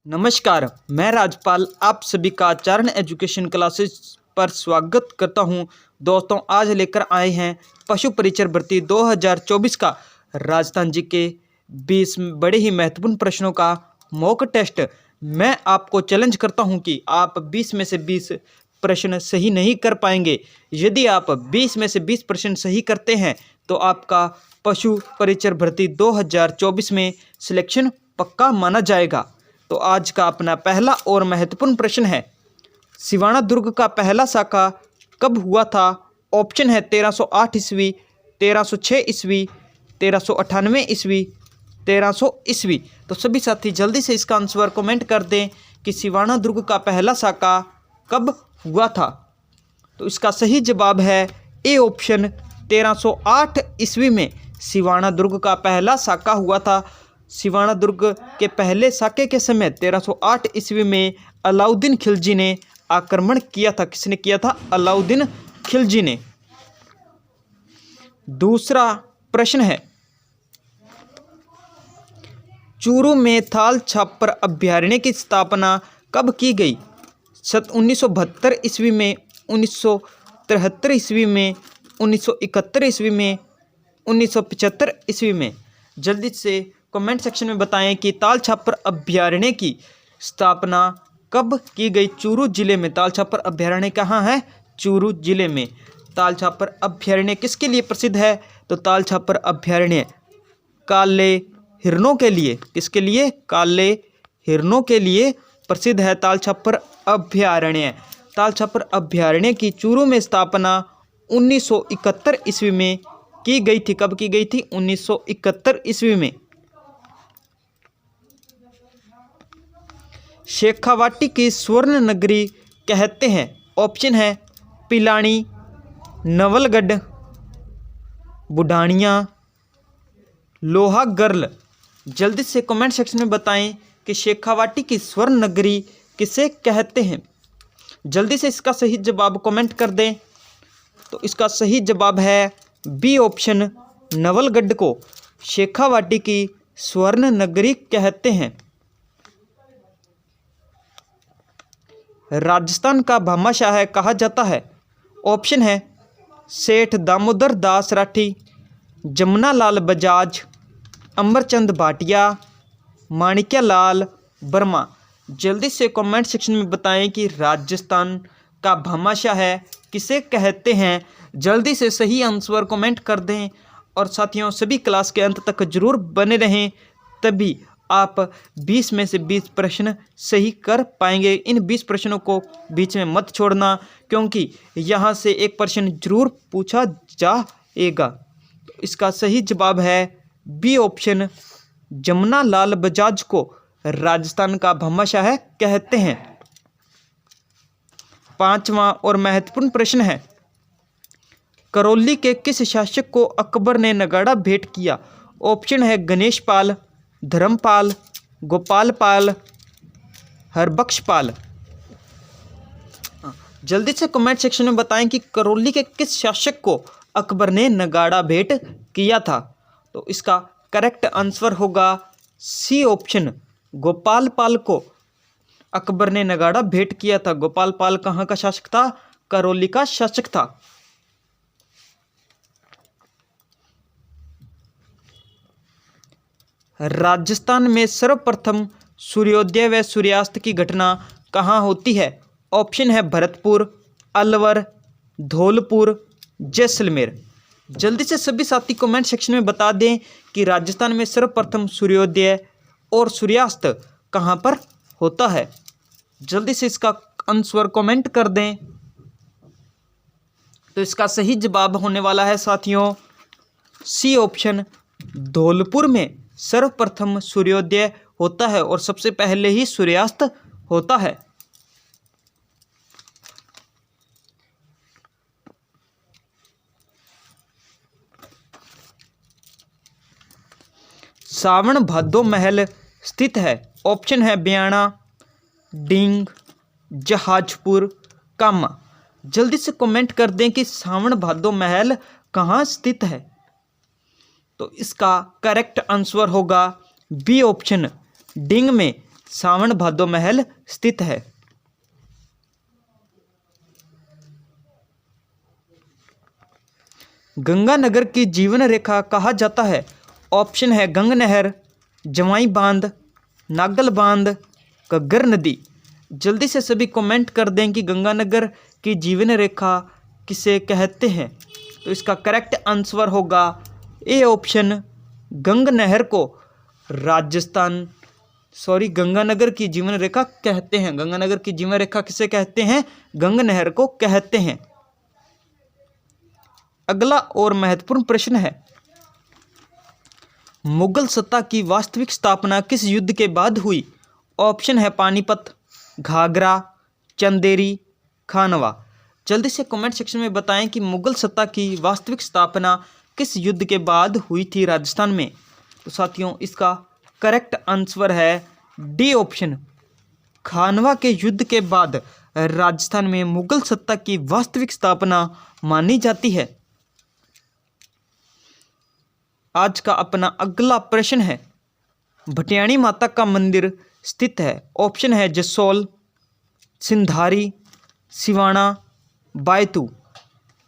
नमस्कार, मैं राजपाल आप सभी का आचरण एजुकेशन क्लासेस पर स्वागत करता हूं। दोस्तों, आज लेकर आए हैं पशु परिचर भर्ती 2024 का राजस्थान जी के 20 बड़े ही महत्वपूर्ण प्रश्नों का मॉक टेस्ट। मैं आपको चैलेंज करता हूं कि आप 20 में से 20 प्रश्न सही नहीं कर पाएंगे। यदि आप 20 में से 20 प्रश्न सही करते हैं तो आपका पशु परिचर भर्ती 2024 में सिलेक्शन पक्का माना जाएगा। तो आज का अपना पहला और महत्वपूर्ण प्रश्न है, सिवाना दुर्ग का पहला साका कब हुआ था? ऑप्शन है 1308 ईस्वी, 1306 ईस्वी, 1398 ईस्वी, 1300 ईस्वी। तो सभी साथी जल्दी से इसका आंसर कमेंट कर दें कि सिवाना दुर्ग का पहला साका कब हुआ था। तो इसका सही जवाब है ए ऑप्शन, 1308 ईस्वी में सिवाना दुर्ग का पहला साका हुआ था। सिवाना दुर्ग के पहले साके के समय 1308 ईस्वी में अलाउद्दीन खिलजी ने आक्रमण किया था। किसने किया था? अलाउद्दीन खिलजी ने। दूसरा प्रश्न है, चूरू में थाल छापर अभ्यारण्य की स्थापना कब की गई? 1972 ईस्वी में, 1973 ईस्वी में, 1971 ईस्वी में, 1975 ईस्वी में। जल्दी से कमेंट सेक्शन में बताएं कि ताल छापर अभ्यारण्य की स्थापना कब की गई। चूरू जिले में ताल छापर अभ्यारण्य कहाँ है? चूरू जिले में। ताल छापर अभ्यारण्य किसके लिए प्रसिद्ध है? तो ताल छापर अभ्यारण्य काले हिरणों के लिए। किसके लिए? काले हिरणों के लिए प्रसिद्ध है ताल छापर अभ्यारण्य। ताल छापर अभ्यारण्य की चूरू में स्थापना 1971 ईस्वी में की गई थी। कब की गई थी? 1971 ईस्वी में। शेखावाटी की स्वर्ण नगरी कहते हैं। ऑप्शन है पिलानी, नवलगढ़, बुढ़ानिया, लोहागर्ल। जल्दी से कमेंट सेक्शन में बताएं कि शेखावाटी की स्वर्ण नगरी किसे कहते हैं। जल्दी से इसका सही जवाब कमेंट कर दें। तो इसका सही जवाब है बी ऑप्शन, नवलगढ़ को शेखावाटी की स्वर्ण नगरी कहते हैं। राजस्थान का भामाशाह कहा जाता है। ऑप्शन है सेठ दामोदर दास राठी, जमुना लाल बजाज, अमरचंद भाटिया, माणिक्य लाल वर्मा। जल्दी से कमेंट सेक्शन में बताएं कि राजस्थान का भामाशाह किसे कहते हैं। जल्दी से सही आंसर कमेंट कर दें। और साथियों, सभी क्लास के अंत तक जरूर बने रहें, तभी आप 20 में से 20 प्रश्न सही कर पाएंगे। इन 20 प्रश्नों को बीच में मत छोड़ना, क्योंकि यहाँ से एक प्रश्न जरूर पूछा जाएगा। तो इसका सही जवाब है बी ऑप्शन, जमुना लाल बजाज को राजस्थान का भामाशाह कहते हैं। पांचवा और महत्वपूर्ण प्रश्न है, करौली के किस शासक को अकबर ने नगाड़ा भेंट किया? ऑप्शन है गणेश पाल, धर्मपाल, गोपाल पाल, हरबख्श पाल। जल्दी से कमेंट सेक्शन में बताएं कि करौली के किस शासक को अकबर ने नगाड़ा भेंट किया था। तो इसका करेक्ट आंसर होगा सी ऑप्शन, गोपाल पाल को अकबर ने नगाड़ा भेंट किया था। गोपाल पाल कहाँ का शासक था? करौली का शासक था। राजस्थान में सर्वप्रथम सूर्योदय व सूर्यास्त की घटना कहाँ होती है? ऑप्शन है भरतपुर, अलवर, धौलपुर, जैसलमेर। जल्दी से सभी साथी कमेंट सेक्शन में बता दें कि राजस्थान में सर्वप्रथम सूर्योदय और सूर्यास्त कहाँ पर होता है। जल्दी से इसका आंसर कमेंट कर दें। तो इसका सही जवाब होने वाला है साथियों सी ऑप्शन, धौलपुर में सर्वप्रथम सूर्योदय होता है और सबसे पहले ही सूर्यास्त होता है। सावन भादो महल स्थित है। ऑप्शन है बयाना, डींग, जहाजपुर, कामा। जल्दी से कमेंट कर दें कि सावन भादो महल कहाँ स्थित है। तो इसका करेक्ट आंसर होगा बी ऑप्शन, डींग में सावन भादो महल स्थित है? गंगानगर की जीवन रेखा कहा जाता है? ऑप्शन है गंग नहर, जवाई बांध, नागल बांध, घग्गर नदी। जल्दी से सभी कमेंट कर दें कि गंगानगर की जीवन रेखा किसे कहते हैं। तो इसका करेक्ट आंसर होगा ए ऑप्शन, गंग नहर को गंगानगर की जीवन रेखा कहते हैं। गंगानगर की जीवन रेखा किसे कहते हैं? गंग नहर को कहते हैं। अगला और महत्वपूर्ण प्रश्न है, मुगल सत्ता की वास्तविक स्थापना किस युद्ध के बाद हुई? ऑप्शन है पानीपत, घाघरा, चंदेरी, खानवा। जल्दी से कमेंट सेक्शन में बताएं कि मुगल सत्ता की वास्तविक स्थापना किस युद्ध के बाद हुई थी राजस्थान में। तो साथियों, इसका करेक्ट आंसर है डी ऑप्शन, खानवा के युद्ध के बाद राजस्थान में मुगल सत्ता की वास्तविक स्थापना मानी जाती है। आज का अपना अगला प्रश्न है, भटियाणी माता का मंदिर स्थित है? ऑप्शन है जसोल, सिंधारी, सिवाना, बायतू।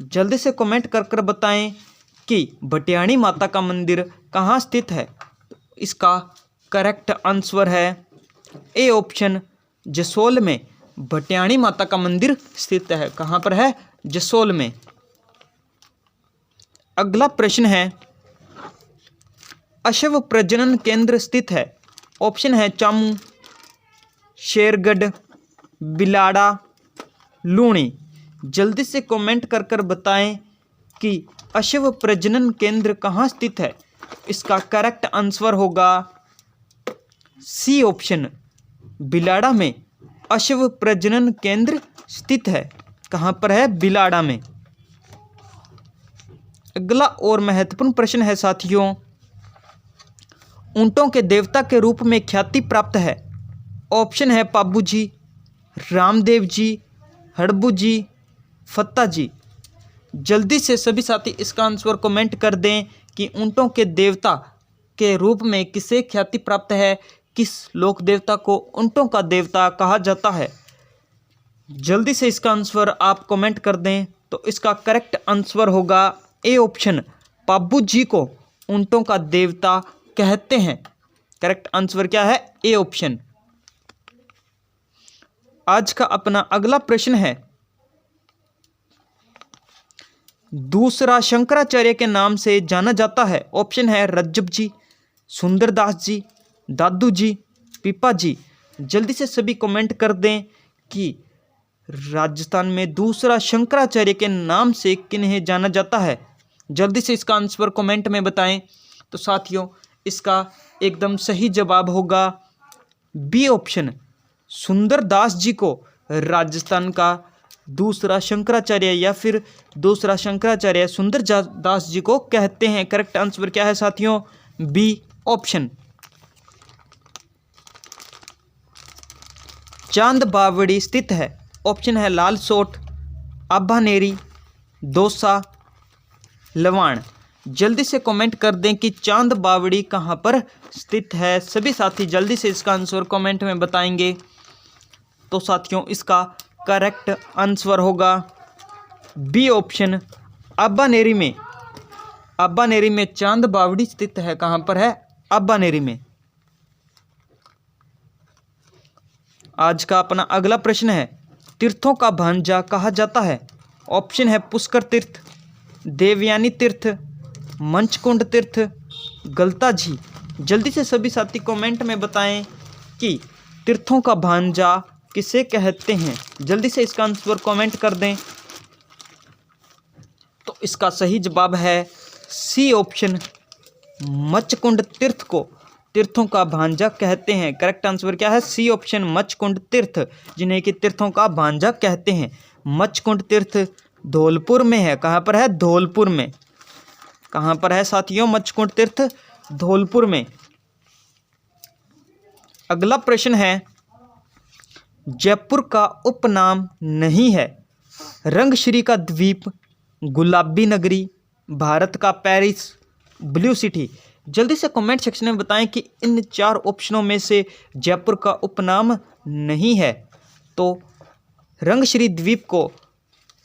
जल्दी से कमेंट कर कर बताएं कि भटियाणी माता का मंदिर कहाँ स्थित है। इसका करेक्ट आंसर है ए ऑप्शन, जसोल में भटियाणी माता का मंदिर स्थित है। कहाँ पर है? जसोल में। अगला प्रश्न है, अशव प्रजनन केंद्र स्थित है? ऑप्शन है चामू, शेरगढ़, बिलाड़ा, लूणी। जल्दी से कमेंट कर कर बताएं कि अशव प्रजनन केंद्र कहाँ स्थित है। इसका करेक्ट आंसर होगा सी ऑप्शन, बिलाड़ा में अशव प्रजनन केंद्र स्थित है। कहाँ पर है? बिलाड़ा में। अगला और महत्वपूर्ण प्रश्न है साथियों, ऊंटों के देवता के रूप में ख्याति प्राप्त है? ऑप्शन है पाबू जी, रामदेव जी, हड़बू जी, फत्ता जी। जल्दी से सभी साथी इसका आंसर कमेंट कर दें कि ऊंटों के देवता के रूप में किसे ख्याति प्राप्त है, किस लोक देवता को ऊंटों का देवता कहा जाता है। जल्दी से इसका आंसर आप कमेंट कर दें। तो इसका करेक्ट आंसर होगा ए ऑप्शन, पाबू जी को ऊंटों का देवता कहते हैं। करेक्ट आंसर क्या है? A option. आज का अपना अगला प्रश्न है, दूसरा शंकराचार्य के नाम से जाना जाता है? ऑप्शन है रज्जब जी, सुंदरदास जी, दादू जी, पीपा जी। जल्दी से सभी कमेंट कर दें कि राजस्थान में दूसरा शंकराचार्य के नाम से किन्हें जाना जाता है। जल्दी से इसका आंसर कमेंट में बताएं। तो साथियों, इसका एकदम सही जवाब होगा बी ऑप्शन, सुंदरदास जी को राजस्थान का दूसरा शंकराचार्य या फिर दूसरा शंकराचार्य सुंदरदास जी को कहते हैं। करेक्ट आंसर क्या है साथियों? B option. चांद बावड़ी स्थित है? ऑप्शन है लालसोट, आभानेरी, दौसा, लवाण। जल्दी से कमेंट कर दें कि चांद बावड़ी कहाँ पर स्थित है। सभी साथी जल्दी से इसका आंसर कमेंट में बताएंगे। तो साथियों, इसका करेक्ट आंसर होगा बी ऑप्शन, आभानेरी में। आभानेरी में चांद बावड़ी स्थित है। कहाँ पर है? आभानेरी में। आज का अपना अगला प्रश्न है, तीर्थों का भांजा कहा जाता है? ऑप्शन है पुष्कर तीर्थ, देवयानी तीर्थ, मंचकुंड तीर्थ, गलता जी। जल्दी से सभी साथी कमेंट में बताएं कि तीर्थों का भांजा किसे कहते हैं। जल्दी से इसका आंसर कमेंट कर दें। तो इसका सही जवाब है सी ऑप्शन, मचकुंड तीर्थ को तीर्थों का भांजा कहते हैं। करेक्ट आंसर क्या है? सी ऑप्शन, मचकुंड तीर्थ, जिन्हें कि तीर्थों का भांजा कहते हैं। मचकुंड तीर्थ धौलपुर में है। कहाँ पर है? धौलपुर में। कहाँ पर है साथियों मचकुंड तीर्थ? धौलपुर में। अगला प्रश्न है, जयपुर का उपनाम नहीं है? रंगश्री का द्वीप, गुलाबी नगरी, भारत का पेरिस, ब्लू सिटी। जल्दी से कमेंट सेक्शन में बताएं कि इन 4 ऑप्शनों में से जयपुर का उपनाम नहीं है। तो रंगश्री द्वीप को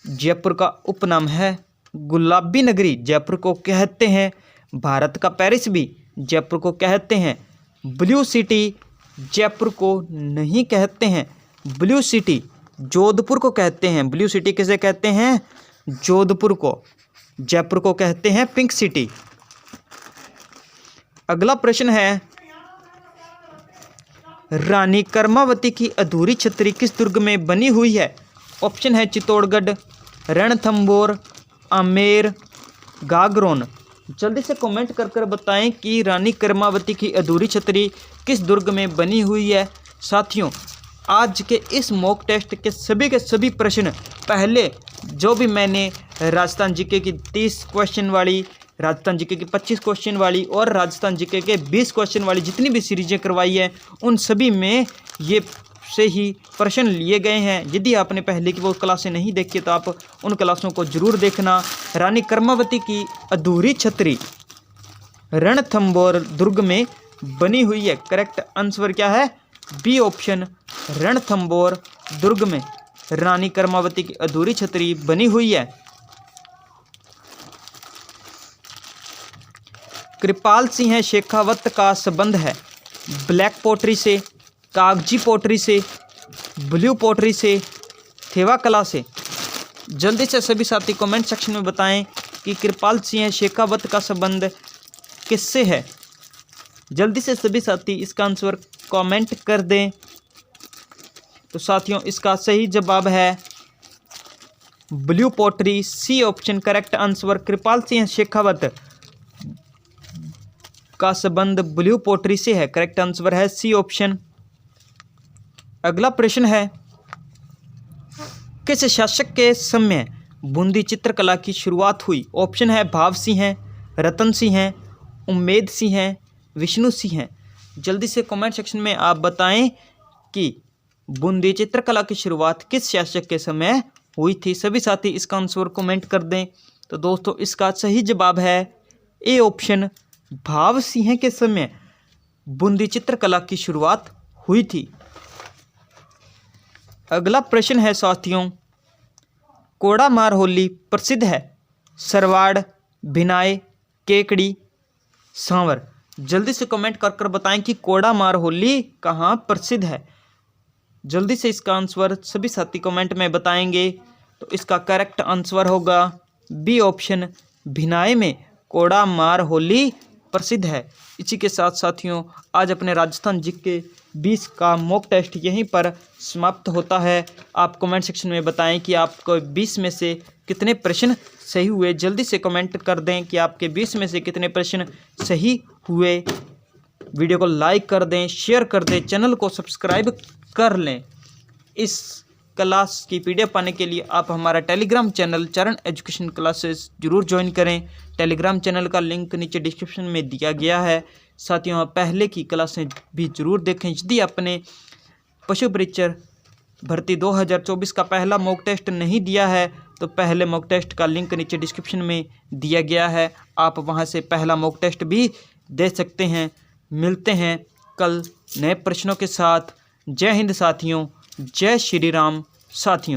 जयपुर का उपनाम है। गुलाबी नगरी जयपुर को कहते हैं। भारत का पेरिस भी जयपुर को कहते हैं। ब्लू सिटी जयपुर को नहीं कहते हैं। ब्लू सिटी जोधपुर को कहते हैं। ब्लू सिटी किसे कहते हैं? जोधपुर को। जयपुर को कहते हैं पिंक सिटी। अगला प्रश्न है, रानी कर्मावती की अधूरी छतरी किस दुर्ग में बनी हुई है? ऑप्शन है चित्तौड़गढ़, रणथंभौर, आमेर, गागरोन। जल्दी से कमेंट कर कर बताएं कि रानी कर्मावती की अधूरी छतरी किस दुर्ग में बनी हुई है। साथियों, आज के इस मॉक टेस्ट के सभी प्रश्न पहले जो भी मैंने राजस्थान जीके की 30 क्वेश्चन वाली, राजस्थान जीके की 25 क्वेश्चन वाली और राजस्थान जीके के 20 क्वेश्चन वाली जितनी भी सीरीजें करवाई है, उन सभी में ये से ही प्रश्न लिए गए हैं। यदि आपने पहले की वो क्लासें नहीं देखी तो आप उन क्लासों को जरूर देखना। रानी कर्मावती की अधूरी छतरी रणथंभौर दुर्ग में बनी हुई है। करेक्ट आंसर क्या है? बी ऑप्शन, रणथंभौर दुर्ग में रानी कर्मावती की अधूरी छतरी बनी हुई है। कृपाल सिंह शेखावत का संबंध है ब्लैक पोट्री से, कागजी पोट्री से, ब्लू पोट्री से, थेवा कला से। जल्दी से सभी साथी कमेंट सेक्शन में बताएं कि कृपाल सिंह शेखावत का संबंध किससे है। जल्दी से सभी साथी इसका आंसर कमेंट कर दें। तो साथियों, इसका सही जवाब है blue poetry, C option correct answer. Kripal Singh Shekhawat का संबंध ब्लू पोट्री से है। करेक्ट आंसर है सी ऑप्शन। अगला प्रश्न है, किस शासक के समय बूंदी चित्रकला की शुरुआत हुई? ऑप्शन है भाव सिंह, रतन सिंह, उम्मेद सिंह, विष्णु सिंह। जल्दी से कमेंट सेक्शन में आप बताएं कि बूंदी चित्रकला की शुरुआत किस शासक के समय हुई थी। सभी साथी इसका आंसर कमेंट कर दें। तो दोस्तों, इसका सही जवाब है ए ऑप्शन, भाव सिंह के समय बूंदी चित्रकला की शुरुआत हुई थी। अगला प्रश्न है साथियों, कोड़ामार होली प्रसिद्ध है सरवाड़, भिनाई, केकड़ी, सांवर। जल्दी से कमेंट कर कर बताएं कि कोड़ामार होली कहाँ प्रसिद्ध है। जल्दी से इसका आंसर सभी साथी कमेंट में बताएंगे। तो इसका करेक्ट आंसर होगा बी ऑप्शन, भिनाई में कोड़ामार होली प्रसिद्ध है। इसी के साथ साथियों, आज अपने राजस्थान जीके 20 का मॉक टेस्ट यहीं पर समाप्त होता है। आप कमेंट सेक्शन में बताएं कि आपको 20 में से कितने प्रश्न सही हुए। जल्दी से कमेंट कर दें कि आपके 20 में से कितने प्रश्न सही हुए। वीडियो को लाइक कर दें, शेयर कर दें, चैनल को सब्सक्राइब कर लें। इस क्लास की पीडीएफ पाने के लिए आप हमारा टेलीग्राम चैनल चरण एजुकेशन क्लासेस जरूर ज्वाइन करें। टेलीग्राम चैनल का लिंक नीचे डिस्क्रिप्शन में दिया गया है। साथियों, आप पहले की क्लासें भी जरूर देखें। यदि आपने पशु परीक्षर भर्ती 2024 का पहला मॉक टेस्ट नहीं दिया है तो पहले मॉक टेस्ट का लिंक नीचे डिस्क्रिप्शन में दिया गया है। आप वहां से पहला मॉक टेस्ट भी दे सकते हैं। मिलते हैं कल नए प्रश्नों के साथ। जय हिंद साथियों, जय श्री राम साथियों।